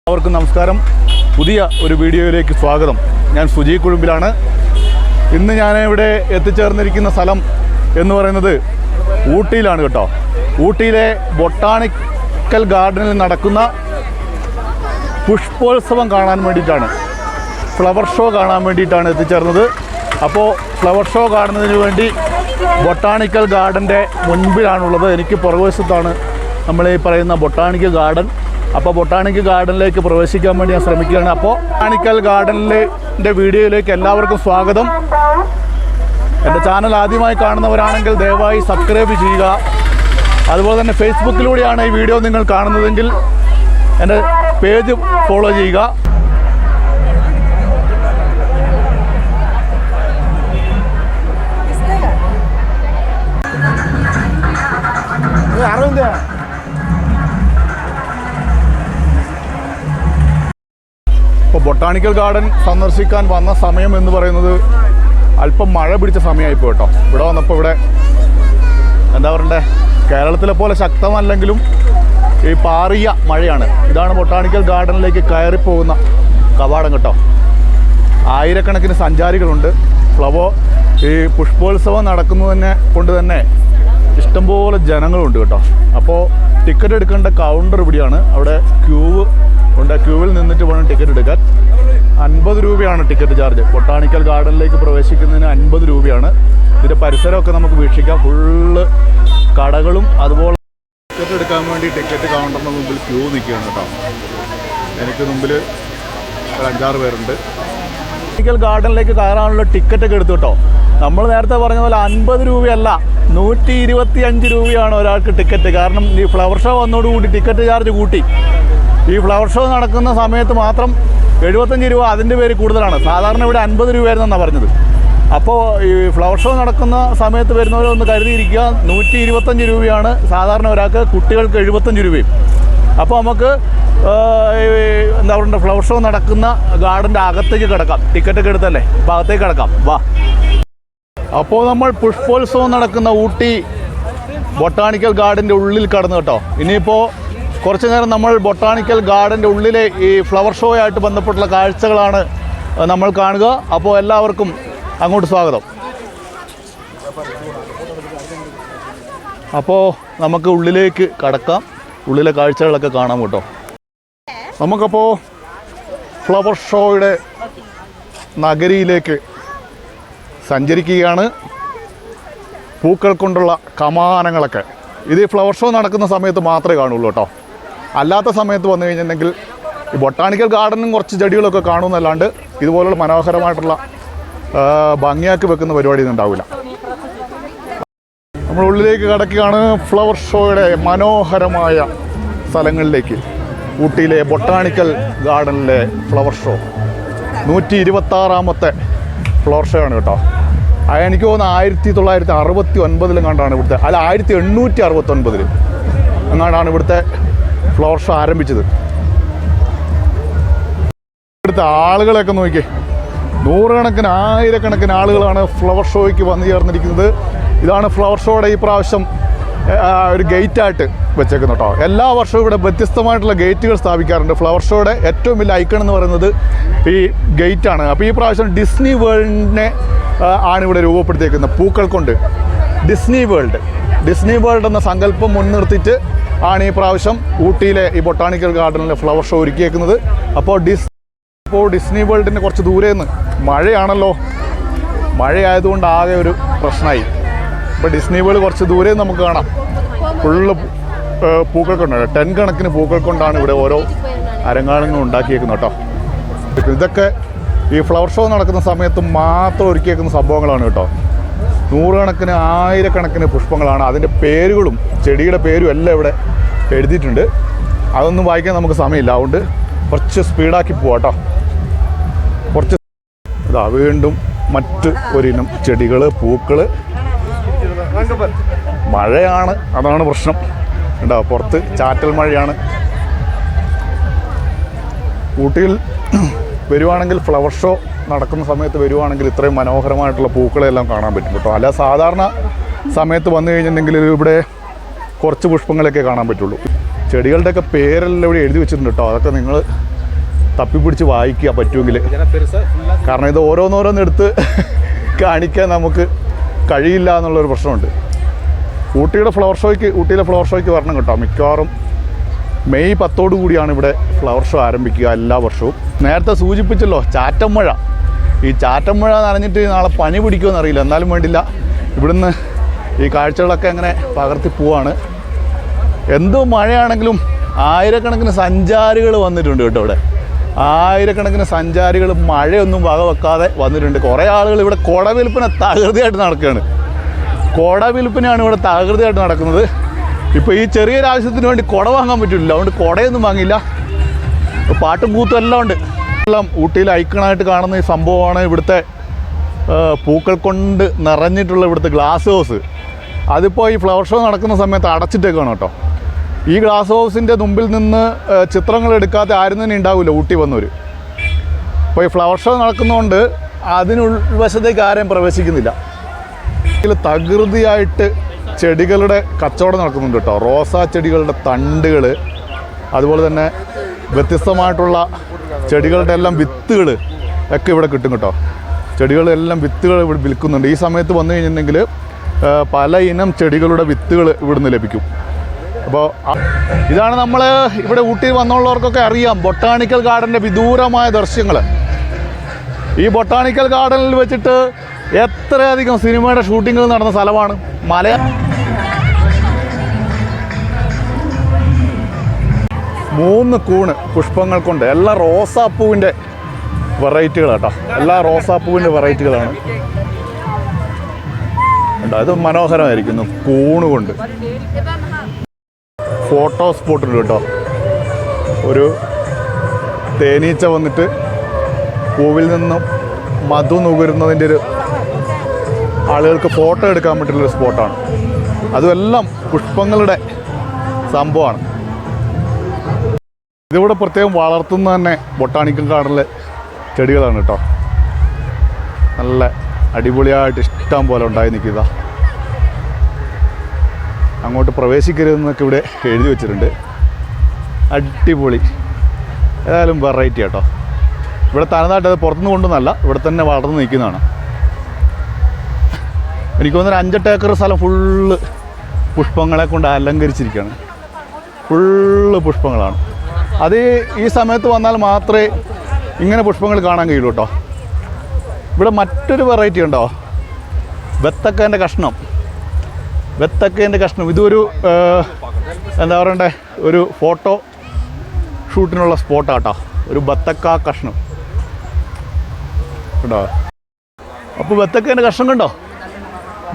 എല്ലാവർക്കും നമസ്കാരം. പുതിയ ഒരു വീഡിയോയിലേക്ക് സ്വാഗതം. ഞാൻ സുജി കുഴുമ്പിലാണ്. ഇന്ന് ഞാൻ ഇവിടെ എത്തിച്ചേർന്നിരിക്കുന്ന സ്ഥലം എന്ന് പറയുന്നത് ഊട്ടിയിലാണ് കേട്ടോ. ഊട്ടിയിലെ ബൊട്ടാണിക്കൽ ഗാർഡനിൽ നടക്കുന്ന പുഷ്പോത്സവം കാണാൻ വേണ്ടിയിട്ടാണ്, ഫ്ലവർ ഷോ കാണാൻ വേണ്ടിയിട്ടാണ് എത്തിച്ചേർന്നത്. അപ്പോൾ ഫ്ലവർ ഷോ കാണുന്നതിന് വേണ്ടി ബൊട്ടാണിക്കൽ ഗാർഡൻ്റെ മുൻപിലാണുള്ളത്. എനിക്ക് പുറകുവശത്താണ് നമ്മൾ ഈ പറയുന്ന ബൊട്ടാണിക്കൽ ഗാർഡൻ. അപ്പോൾ ബൊട്ടാണിക്കൽ ഗാർഡനിലേക്ക് പ്രവേശിക്കാൻ വേണ്ടി ഞാൻ ശ്രമിക്കുകയാണ്. അപ്പോൾ ബൊട്ടാണിക്കൽ ഗാർഡനിലെ വീഡിയോയിലേക്ക് എല്ലാവർക്കും സ്വാഗതം. എൻ്റെ ചാനൽ ആദ്യമായി കാണുന്നവരാണെങ്കിൽ ദയവായി സബ്സ്ക്രൈബ് ചെയ്യുക. അതുപോലെ തന്നെ ഫേസ്ബുക്കിലൂടെയാണ് ഈ വീഡിയോ നിങ്ങൾ കാണുന്നതെങ്കിൽ എൻ്റെ പേജ് ഫോളോ ചെയ്യുക. ഇപ്പോൾ ബൊട്ടാണിക്കൽ ഗാർഡൻ സന്ദർശിക്കാൻ വന്ന സമയം എന്ന് പറയുന്നത് അല്പം മഴ പിടിച്ച സമയമായിപ്പോൾ കേട്ടോ. ഇവിടെ വന്നപ്പോൾ ഇവിടെ എന്താ പറയണ്ടേ, കേരളത്തിലെ പോലെ ശക്തമല്ലെങ്കിലും ഈ പാറിയ മഴയാണ്. ഇതാണ് ബൊട്ടാണിക്കൽ ഗാർഡനിലേക്ക് കയറിപ്പോകുന്ന കവാടം കേട്ടോ. ആയിരക്കണക്കിന് സഞ്ചാരികളുണ്ട്. ഈ പുഷ്പോത്സവം നടക്കുന്നതിനെ കൊണ്ട് തന്നെ ഇഷ്ടംപോലെ ജനങ്ങളുണ്ട് കേട്ടോ. അപ്പോൾ ടിക്കറ്റ് എടുക്കേണ്ട കൗണ്ടർ ഇവിടെയാണ്. അവിടെ ക്യൂവ് ഉണ്ട്. ക്യൂവിൽ നിന്നിട്ട് വേണം ടിക്കറ്റ് എടുക്കാൻ. 50 രൂപയാണ് ടിക്കറ്റ് ചാർജ്. ബൊട്ടാണിക്കൽ ഗാർഡനിലേക്ക് പ്രവേശിക്കുന്നതിന് 50 രൂപയാണ്. ഇതിൻ്റെ പരിസരമൊക്കെ നമുക്ക് വീക്ഷിക്കാം. ഫുള്ള് കടകളും അതുപോലെ ടിക്കറ്റ് എടുക്കാൻ വേണ്ടി ടിക്കറ്റ് കൗണ്ടറിന് മുമ്പിൽ ക്യൂ നിൽക്കുകയാണ് കേട്ടോ. എനിക്ക് മുമ്പിൽ ഒരു 5-6 പേരുണ്ട്. ബൊട്ടാണിക്കൽ ഗാർഡനിലേക്ക് കയറാനുള്ള ടിക്കറ്റൊക്കെ എടുത്തു കേട്ടോ. നമ്മൾ നേരത്തെ പറഞ്ഞ പോലെ 50 രൂപയല്ല, 125 രൂപയാണ് ഒരാൾക്ക് ടിക്കറ്റ്. കാരണം ഈ ഫ്ലവർ ഷോ വന്നതോടുകൂടി ടിക്കറ്റ് ചാർജ് കൂട്ടി. ഈ ഫ്ലവർ ഷോ നടക്കുന്ന സമയത്ത് മാത്രം 75 രൂപ, അതിൻ്റെ പേര് കൂടുതലാണ്. സാധാരണ ഇവിടെ 50 രൂപയായിരുന്നെന്നാണ് പറഞ്ഞത്. അപ്പോൾ ഈ ഫ്ലവർ ഷോ നടക്കുന്ന സമയത്ത് വരുന്നവരൊന്ന് കരുതിയിരിക്കുക. 125 രൂപയാണ് സാധാരണ ഒരാൾക്ക്, കുട്ടികൾക്ക് 75 രൂപയും. അപ്പോൾ നമുക്ക് എന്താ പറയുക, ഫ്ലവർ ഷോ നടക്കുന്ന ഗാർഡൻ്റെ അകത്തേക്ക് കിടക്കാം. ടിക്കറ്റൊക്കെ എടുത്തല്ലേ, അപ്പോൾ അകത്തേക്ക് കിടക്കാം, വാ. അപ്പോൾ നമ്മൾ പുഷ്പോത്സവം നടക്കുന്ന ഊട്ടി ബൊട്ടാണിക്കൽ ഗാർഡൻ്റെ ഉള്ളിൽ കടന്നു കേട്ടോ. ഇനിയിപ്പോൾ കുറച്ച് നേരം നമ്മൾ ബൊട്ടാണിക്കൽ ഗാർഡൻ്റെ ഉള്ളിലെ ഈ ഫ്ലവർ ഷോ ആയിട്ട് ബന്ധപ്പെട്ടുള്ള കാഴ്ചകളാണ് നമ്മൾ കാണുക. അപ്പോൾ എല്ലാവർക്കും അങ്ങോട്ട് സ്വാഗതം. അപ്പോൾ നമുക്ക് ഉള്ളിലേക്ക് കടക്കാം, ഉള്ളിലെ കാഴ്ചകളൊക്കെ കാണാം കേട്ടോ. നമുക്കപ്പോൾ ഫ്ലവർ ഷോയുടെ നഗരിയിലേക്ക് സഞ്ചരിക്കുകയാണ്. പൂക്കൾ കൊണ്ടുള്ള കമാനങ്ങളൊക്കെ ഇത് ഫ്ലവർ ഷോ നടക്കുന്ന സമയത്ത് മാത്രമേ കാണുള്ളൂ കേട്ടോ. അല്ലാത്ത സമയത്ത് വന്നു കഴിഞ്ഞിട്ടുണ്ടെങ്കിൽ ഈ ബൊട്ടാണിക്കൽ ഗാർഡനും കുറച്ച് ചെടികളൊക്കെ കാണുമെന്നല്ലാണ്ട് ഇതുപോലുള്ള മനോഹരമായിട്ടുള്ള ഭംഗിയാക്കി വെക്കുന്ന പരിപാടിയൊന്നും ഉണ്ടാവില്ല. നമ്മൾ ഉള്ളിലേക്ക് കടക്കുകയാണ് ഫ്ലവർ ഷോയുടെ മനോഹരമായ സ്ഥലങ്ങളിലേക്ക്. ഊട്ടിയിലെ ബൊട്ടാണിക്കൽ ഗാർഡനിലെ ഫ്ലവർ ഷോ 126ാമത്തെ ഫ്ലവർ ഷോ ആണ് കേട്ടോ. എനിക്ക് തോന്നുന്നു 1969 കണ്ടാണ് ഇവിടുത്തെ, അല്ല 1869 എങ്ങാണ്ടാണ് ഇവിടുത്തെ ഫ്ലവർ ഷോ ആരംഭിച്ചത്. ഇവിടുത്തെ ആളുകളൊക്കെ നോക്കിയേ, നൂറുകണക്കിന് ആയിരക്കണക്കിന് ആളുകളാണ് ഫ്ലവർ ഷോയ്ക്ക് വന്നു ചേർന്നിരിക്കുന്നത്. ഇതാണ് ഫ്ലവർ ഷോയുടെ ഈ പ്രാവശ്യം ഒരു ഗേറ്റായിട്ട് വെച്ചേക്കുന്നു കേട്ടോ. എല്ലാ വർഷവും ഇവിടെ വ്യത്യസ്തമായിട്ടുള്ള ഗേറ്റുകൾ സ്ഥാപിക്കാറുണ്ട്. ഫ്ലവർ ഷോയുടെ ഏറ്റവും വലിയ ഐക്കൺ എന്ന് പറയുന്നത് ഈ ഗേറ്റാണ്. അപ്പോൾ ഈ പ്രാവശ്യം ഡിസ്നി വേൾഡിനെ ആണ് ഇവിടെ രൂപപ്പെടുത്തിയേക്കുന്നത് പൂക്കൾ കൊണ്ട്. ഡിസ്നി വേൾഡ് എന്ന സങ്കല്പം മുൻനിർത്തിയിട്ട് ആണ് ഈ പ്രാവശ്യം ഊട്ടിയിലെ ഈ ബൊട്ടാണിക്കൽ ഗാർഡനിലെ ഫ്ലവർ ഷോ ഒരുക്കിയേക്കുന്നത്. അപ്പോൾ ഡിസ്നി വേൾഡിന് കുറച്ച് ദൂരെ നിന്ന്, മഴയാണല്ലോ, മഴയായതുകൊണ്ട് ആകെ ഒരു പ്രശ്നമായി. ഇപ്പോൾ ഡിസ്നി വേൾഡ് കുറച്ച് ദൂരെ നമുക്ക് കാണാം. ഫുള്ള് പൂക്കൾ കൊണ്ടാണ്, 10 കണക്കിന് പൂക്കൾ കൊണ്ടാണ് ഇവിടെ ഓരോ അരങ്ങാണങ്ങളും ഉണ്ടാക്കിയേക്കുന്നത് കേട്ടോ. ഇതൊക്കെ ഈ ഫ്ലവർ ഷോ നടക്കുന്ന സമയത്ത് മാത്രം ഒരുക്കിയേക്കുന്ന സംഭവങ്ങളാണ് കേട്ടോ. നൂറുകണക്കിന് ആയിരക്കണക്കിന് പുഷ്പങ്ങളാണ്. അതിൻ്റെ പേരുകളും ചെടിയുടെ പേരും എല്ലാം ഇവിടെ എഴുതിയിട്ടുണ്ട്. അതൊന്നും വായിക്കാൻ നമുക്ക് സമയമില്ല, അതുകൊണ്ട് കുറച്ച് സ്പീഡാക്കി പോവാം കേട്ടോ. ഇതാ വീണ്ടും മറ്റ് ഒരിനം ചെടികൾ, പൂക്കൾ. മഴയാണ്, അതാണ് പ്രശ്നം. ഉണ്ടാവും പുറത്ത് ചാറ്റൽ മഴയാണ്. ഊട്ടിയിൽ വരുവാണെങ്കിൽ ഫ്ലവർ ഷോ നടക്കുന്ന സമയത്ത് വരുവാണെങ്കിൽ ഇത്രയും മനോഹരമായിട്ടുള്ള പൂക്കളെല്ലാം കാണാൻ പറ്റും കേട്ടോ. അല്ല സാധാരണ സമയത്ത് വന്നു കഴിഞ്ഞിട്ടുണ്ടെങ്കിൽ ഇവിടെ കുറച്ച് പുഷ്പങ്ങളൊക്കെ കാണാൻ പറ്റുള്ളൂ. ചെടികളുടെയൊക്കെ പേരെല്ലാം ഇവിടെ എഴുതി വെച്ചിട്ടുണ്ട് കേട്ടോ. അതൊക്കെ നിങ്ങൾ തപ്പിപ്പിടിച്ച് വായിക്കുക പറ്റുമെങ്കിൽ. കാരണം ഇത് ഓരോന്നോരോന്നെടുത്ത് കാണിക്കാൻ നമുക്ക് കഴിയില്ല എന്നുള്ളൊരു പ്രശ്നമുണ്ട്. ഊട്ടിയിലെ ഫ്ലവർ ഷോയ്ക്ക് വരണം കേട്ടോ. മിക്കവാറും മെയ് 10 കൂടിയാണ് ഇവിടെ ഫ്ലവർ ഷോ ആരംഭിക്കുക എല്ലാ വർഷവും. നേരത്തെ സൂചിപ്പിച്ചല്ലോ ചാറ്റൻ മഴ. ഈ ചാറ്റൻ മഴ നനഞ്ഞിട്ട് നാളെ പനി പിടിക്കുമെന്ന് അറിയില്ല. എന്നാലും വേണ്ടില്ല, ഇവിടുന്ന് ഈ കാഴ്ചകളൊക്കെ അങ്ങനെ പകർത്തി പോവാണ്. എന്തോ മഴയാണെങ്കിലും ആയിരക്കണക്കിന് സഞ്ചാരികൾ വന്നിട്ടുണ്ട് കേട്ടോ. ഇവിടെ ആയിരക്കണക്കിന് സഞ്ചാരികൾ മഴയൊന്നും വകവെക്കാതെ വന്നിട്ടുണ്ട്. കുറേ ആളുകൾ ഇവിടെ കുടവിൽപ്പന തകൃതിയായിട്ട് നടക്കുകയാണ്. കുടവിൽപ്പനയാണ് ഇവിടെ തകൃതിയായിട്ട് നടക്കുന്നത്. ഇപ്പോൾ ഈ ചെറിയൊരാവശ്യത്തിന് വേണ്ടി കുട വാങ്ങാൻ പറ്റില്ല, അതുകൊണ്ട് കുടയൊന്നും വാങ്ങിയില്ല. പാട്ടും കൂത്തും എല്ലാം ഉണ്ട്. എല്ലാം ഊട്ടിയിൽ ഐക്കണായിട്ട് കാണുന്ന ഈ സംഭവമാണ് ഇവിടുത്തെ പൂക്കൾ കൊണ്ട് നിറഞ്ഞിട്ടുള്ള ഇവിടുത്തെ ഗ്ലാസ് ഹൗസ്. അതിപ്പോൾ ഈ ഫ്ലവർ ഷോ നടക്കുന്ന സമയത്ത് അടച്ചിട്ടേക്കാണ് കേട്ടോ. ഈ ഗ്ലാസ് ഹൗസിൻ്റെ മുമ്പിൽ നിന്ന് ചിത്രങ്ങൾ എടുക്കാതെ ആരും തന്നെ ഉണ്ടാവില്ല ഊട്ടി വന്നവർ. അപ്പോൾ ഈ ഫ്ലവർ ഷോ നടക്കുന്നതുകൊണ്ട് അതിനുൾവശത്തേക്ക് ആരെയും പ്രവേശിക്കുന്നില്ല. ഇതിൽ തകൃതിയായിട്ട് ചെടികളുടെ കച്ചവടം നടക്കുന്നുണ്ട് കേട്ടോ. റോസാ ചെടികളുടെ തണ്ടുകൾ, അതുപോലെ തന്നെ വ്യത്യസ്തമായിട്ടുള്ള ചെടികളുടെ എല്ലാം വിത്തുകൾ ഒക്കെ ഇവിടെ കിട്ടും കേട്ടോ. ചെടികളെല്ലാം വിത്തുകൾ ഇവിടെ വിൽക്കുന്നുണ്ട്. ഈ സമയത്ത് വന്നു കഴിഞ്ഞിട്ടുണ്ടെങ്കിൽ പല ഇനം ചെടികളുടെ വിത്തുകൾ ഇവിടുന്ന് ലഭിക്കും. അപ്പോൾ ഇതാണ് നമ്മൾ ഇവിടെ ഊട്ടി വന്നുള്ളവർക്കൊക്കെ അറിയാം ബൊട്ടാണിക്കൽ ഗാർഡൻ്റെ വിദൂരമായ ദൃശ്യങ്ങൾ. ഈ ബൊട്ടാണിക്കൽ ഗാർഡനിൽ വെച്ചിട്ട് എത്രയധികം സിനിമയുടെ ഷൂട്ടിങ്ങുകൾ നടന്ന സ്ഥലമാണ്. 3 കൂണ് പുഷ്പങ്ങൾ കൊണ്ട് എല്ലാ റോസാപ്പൂവിൻ്റെ വെറൈറ്റികളാട്ടോ. എല്ലാ റോസാപ്പൂവിൻ്റെ വെറൈറ്റികളാണ്. അത് മനോഹരമായിരിക്കുന്നു. കൂണ് കൊണ്ട് ഫോട്ടോ സ്പോട്ടുണ്ട് കേട്ടോ. ഒരു തേനീച്ച വന്നിട്ട് പൂവിൽ നിന്നും മധു നുകരുന്നതിൻ്റെ ഒരു ആളുകൾക്ക് ഫോട്ടോ എടുക്കാൻ പറ്റുള്ളൊരു സ്പോട്ടാണ്. അതുമെല്ലാം പുഷ്പങ്ങളുടെ സംഭവമാണ്. ഇതിവിടെ പ്രത്യേകം വളർത്തുന്ന തന്നെ ബൊട്ടാണിക്കൽ ഗാർഡനിലെ ചെടികളാണ് കേട്ടോ. നല്ല അടിപൊളിയായിട്ട് ഇഷ്ടം പോലെ ഉണ്ടായി നിൽക്കുക. അങ്ങോട്ട് പ്രവേശിക്കരുതെന്നൊക്കെ ഇവിടെ എഴുതി വെച്ചിട്ടുണ്ട്. അടിപൊളി. ഏതായാലും വെറൈറ്റി കേട്ടോ. ഇവിടെ തനതായിട്ട് അത് പുറത്തുനിന്ന് കൊണ്ടൊന്നല്ല, ഇവിടെ തന്നെ വളർന്ന് നിൽക്കുന്നതാണ്. എനിക്ക് തോന്നുന്നൊരു 5-8 ഏക്കർ സ്ഥലം ഫുള്ള് പുഷ്പങ്ങളെ കൊണ്ട് അലങ്കരിച്ചിരിക്കുകയാണ്. ഫുള്ള് പുഷ്പങ്ങളാണ്. അത് ഈ സമയത്ത് വന്നാൽ മാത്രമേ ഇങ്ങനെ പുഷ്പങ്ങൾ കാണാൻ കഴിയുള്ളൂ കേട്ടോ. ഇവിടെ മറ്റൊരു വെറൈറ്റി ഉണ്ടോ, ബത്തക്കേൻ്റെ കഷ്ണം. ഇതൊരു എന്താ പറയണ്ടേ, ഒരു ഫോട്ടോ ഷൂട്ടിനുള്ള സ്പോട്ടാട്ടോ. ഒരു ബത്തക്ക കഷ്ണം കേട്ടോ. അപ്പോൾ ബത്തക്കേൻ്റെ കഷ്ണം കണ്ടോ,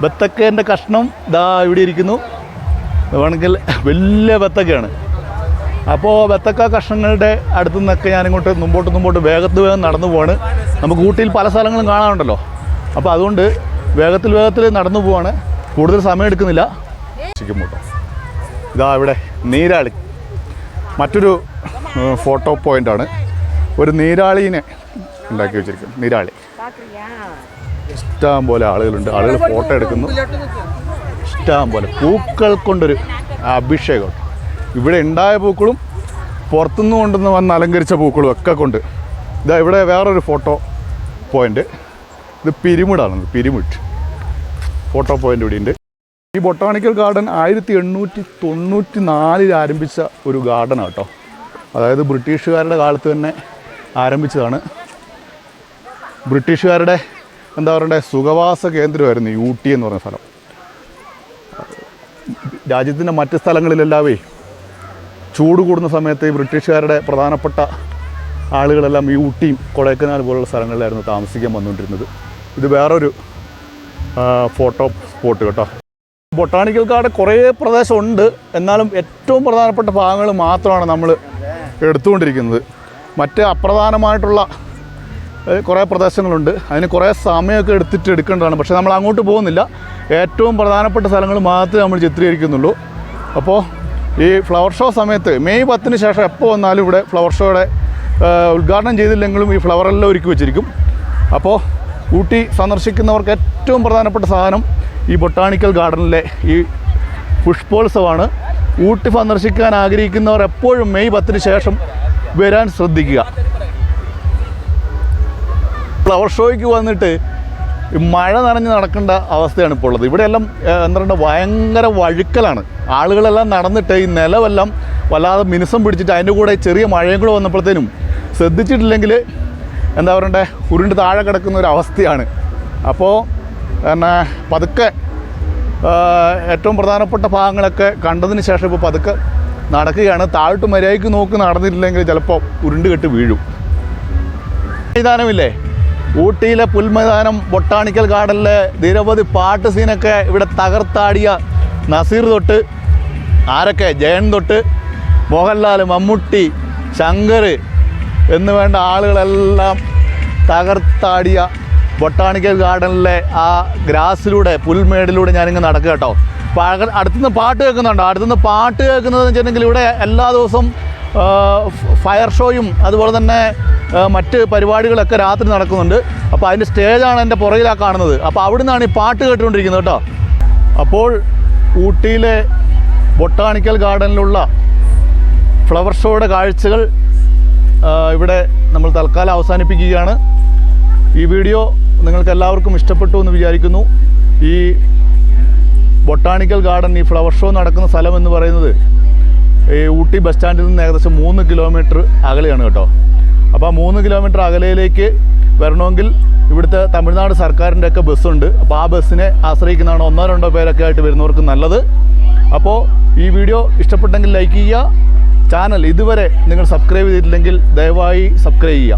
ബത്തക്കേൻ്റെ കഷ്ണം ഇതാ ഇവിടെ ഇരിക്കുന്നു. വേണമെങ്കിൽ വലിയ ബത്തക്കയാണ്. അപ്പോൾ ബത്തക്ക കഷ്ണങ്ങളുടെ അടുത്തു നിന്നൊക്കെ ഞാനിങ്ങോട്ട് മുമ്പോട്ട് വേഗത്തിൽ നടന്നു പോവാണ്. നമുക്ക് ഊട്ടിയിൽ പല സ്ഥലങ്ങളും കാണാറുണ്ടല്ലോ. അപ്പോൾ അതുകൊണ്ട് വേഗത്തിൽ നടന്നു പോവാണ്. കൂടുതൽ സമയം എടുക്കുന്നില്ല. ചിക്കുമ്പോട്ടോ ഇതാ ഇവിടെ നീരാളി, മറ്റൊരു ഫോട്ടോ പോയിൻ്റാണ്. ഒരു നീരാളീനെ ഉണ്ടാക്കി വെച്ചിരിക്കുന്നു. നീരാളി ഇഷ്ടം പോലെ ആളുകളുണ്ട്. ആളുകൾ ഫോട്ടോ എടുക്കുന്നു. ഇഷ്ടം പോലെ പൂക്കൾ കൊണ്ടൊരു അഭിഷേകം. ഇവിടെ ഉണ്ടായ പൂക്കളും പുറത്തുനിന്ന് കൊണ്ടുവന്ന് വന്ന് അലങ്കരിച്ച പൂക്കളും ഒക്കെ കൊണ്ട്. ഇതാ ഇവിടെ വേറൊരു ഫോട്ടോ പോയിൻ്റ്. ഇത് പിരിമിഡാണ്. പിരിമിഡ് ഫോട്ടോ പോയിൻ്റ് ഇവിടെ ഉണ്ട്. ഈ ബൊട്ടാണിക്കൽ ഗാർഡൻ 1894 ആരംഭിച്ച ഒരു ഗാർഡനാണ് കേട്ടോ. അതായത് ബ്രിട്ടീഷുകാരുടെ കാലത്ത് തന്നെ ആരംഭിച്ചതാണ്. ബ്രിട്ടീഷുകാരുടെ എന്താ പറയണ്ടേ സുഖവാസ കേന്ദ്രമായിരുന്നു ഈ ഊട്ടി എന്ന് പറഞ്ഞ സ്ഥലം. രാജ്യത്തിൻ്റെ മറ്റ് സ്ഥലങ്ങളിലെല്ലാവേ ചൂട് കൂടുന്ന സമയത്ത് ഈ ബ്രിട്ടീഷുകാരുടെ പ്രധാനപ്പെട്ട ആളുകളെല്ലാം ഈ ഊട്ടിയും കൊടൈക്കനാൽ പോലുള്ള സ്ഥലങ്ങളിലായിരുന്നു താമസിക്കാൻ വന്നുകൊണ്ടിരുന്നത്. ഇത് വേറൊരു ഫോട്ടോ സ്പോട്ട് കേട്ടോ. ബൊട്ടാണിക്കൽ ഗാർഡൻ കുറേ പ്രദേശമുണ്ട്. എന്നാലും ഏറ്റവും പ്രധാനപ്പെട്ട ഭാഗങ്ങൾ മാത്രമാണ് നമ്മൾ എടുത്തുകൊണ്ടിരിക്കുന്നത്. മറ്റ് അപ്രധാനമായിട്ടുള്ള കുറേ പ്രദേശങ്ങളുണ്ട്. അതിന് കുറേ സമയമൊക്കെ എടുക്കേണ്ടതാണ്. പക്ഷേ നമ്മൾ അങ്ങോട്ട് പോകുന്നില്ല. ഏറ്റവും പ്രധാനപ്പെട്ട സ്ഥലങ്ങൾ മാത്രമേ നമ്മൾ ചിത്രീകരിക്കുന്നുള്ളൂ. അപ്പോൾ ഈ ഫ്ലവർ ഷോ സമയത്ത് മെയ് 10 ശേഷം എപ്പോൾ വന്നാലും ഇവിടെ ഫ്ലവർ ഷോയുടെ ഉദ്ഘാടനം ചെയ്തില്ലെങ്കിലും ഈ ഫ്ലവറെല്ലാം ഒരുക്കി വെച്ചിരിക്കും. അപ്പോൾ ഊട്ടി സന്ദർശിക്കുന്നവർക്ക് ഏറ്റവും പ്രധാനപ്പെട്ട സാധനം ഈ ബൊട്ടാണിക്കൽ ഗാർഡനിലെ ഈ പുഷ്പോത്സവമാണ്. ഊട്ടി സന്ദർശിക്കാൻ ആഗ്രഹിക്കുന്നവർ എപ്പോഴും മെയ് 10 ശേഷം വരാൻ ശ്രദ്ധിക്കുക. ഫ്ലവർ ഷോയ്ക്ക് വന്നിട്ട് മഴ നനഞ്ഞ് നടക്കേണ്ട അവസ്ഥയാണ് ഇപ്പോൾ ഉള്ളത്. ഇവിടെയെല്ലാം എന്താ പറയുക, ഭയങ്കര വഴുക്കലാണ്. ആളുകളെല്ലാം നടന്നിട്ട് ഈ നിലമെല്ലാം വല്ലാതെ മിനുസം പിടിച്ചിട്ട് അതിൻ്റെ കൂടെ ചെറിയ മഴയും കൂടെ വന്നപ്പോഴത്തേനും ശ്രദ്ധിച്ചിട്ടില്ലെങ്കിൽ എന്താ പറയണ്ടേ, ഉരുണ്ട് താഴെ കിടക്കുന്ന ഒരു അവസ്ഥയാണ്. അപ്പോൾ പിന്നെ പതുക്കെ ഏറ്റവും പ്രധാനപ്പെട്ട ഭാഗങ്ങളൊക്കെ കണ്ടതിന് ശേഷം ഇപ്പോൾ പതുക്കെ നടക്കുകയാണ്. താഴോട്ട് മര്യാദയ്ക്ക് നോക്കി നടന്നിട്ടില്ലെങ്കിൽ ചിലപ്പോൾ ഉരുണ്ട് കെട്ട് വീഴും. മൈതാനമില്ലേ, ഊട്ടിയിലെ പുൽമൈതാനം, ബൊട്ടാണിക്കൽ ഗാർഡനിലെ നിരവധി പാട്ട് സീനൊക്കെ ഇവിടെ തകർത്താടിയ നസീർ തൊട്ട് ആരൊക്കെ, ജയൻ തൊട്ട് മോഹൻലാൽ, മമ്മൂട്ടി, ശങ്കർ എന്ന് വേണ്ട ആളുകളെല്ലാം തകർത്താടിയ ബൊട്ടാണിക്കൽ ഗാർഡനിലെ ആ ഗ്രാസിലൂടെ, പുൽമേടിലൂടെ ഞാനിങ്ങനെ നടക്കുക കേട്ടോ. അപ്പോൾ അടുത്തുനിന്ന് പാട്ട് കേൾക്കുന്നുണ്ടോ? അടുത്തുനിന്ന് പാട്ട് കേൾക്കുന്നതെന്ന് വെച്ചിട്ടുണ്ടെങ്കിൽ ഇവിടെ എല്ലാ ദിവസവും ഫയർ ഷോയും അതുപോലെ തന്നെ മറ്റ് പരിപാടികളൊക്കെ രാത്രി നടക്കുന്നുണ്ട്. അപ്പോൾ അതിൻ്റെ സ്റ്റേജാണ് എൻ്റെ പുറകിലാണ് കാണുന്നത്. അപ്പോൾ അവിടെ നിന്നാണ് ഈ പാട്ട് കേട്ടുകൊണ്ടിരിക്കുന്നത് കേട്ടോ. അപ്പോൾ ഊട്ടിയിലെ ബൊട്ടാണിക്കൽ ഗാർഡനിലുള്ള ഫ്ലവർ ഷോയുടെ കാഴ്ചകൾ ഇവിടെ നമ്മൾ തൽക്കാലം അവസാനിപ്പിക്കുകയാണ്. ഈ വീഡിയോ നിങ്ങൾക്ക് എല്ലാവർക്കും ഇഷ്ടപ്പെട്ടു എന്ന് വിചാരിക്കുന്നു. ഈ ബൊട്ടാണിക്കൽ ഗാർഡൻ, ഈ ഫ്ലവർ ഷോ നടക്കുന്ന സ്ഥലം എന്ന് പറയുന്നത് ഈ ഊട്ടി ബസ് സ്റ്റാൻഡിൽ നിന്ന് ഏകദേശം 3 കിലോമീറ്റർ അകലെയാണ് കേട്ടോ. അപ്പോൾ ആ 3 കിലോമീറ്റർ അകലയിലേക്ക് വരണമെങ്കിൽ ഇവിടുത്തെ തമിഴ്നാട് സർക്കാരിൻ്റെ ഒക്കെ ബസ്സുണ്ട്. അപ്പോൾ ആ ബസ്സിനെ ആശ്രയിക്കുന്നതാണ് 1-2 പേരൊക്കെ ആയിട്ട് വരുന്നവർക്ക് നല്ലത്. അപ്പോൾ ഈ വീഡിയോ ഇഷ്ടപ്പെട്ടെങ്കിൽ ലൈക്ക് ചെയ്യുക. ചാനൽ ഇതുവരെ നിങ്ങൾ സബ്സ്ക്രൈബ് ചെയ്തിട്ടില്ലെങ്കിൽ ദയവായി സബ്സ്ക്രൈബ് ചെയ്യുക.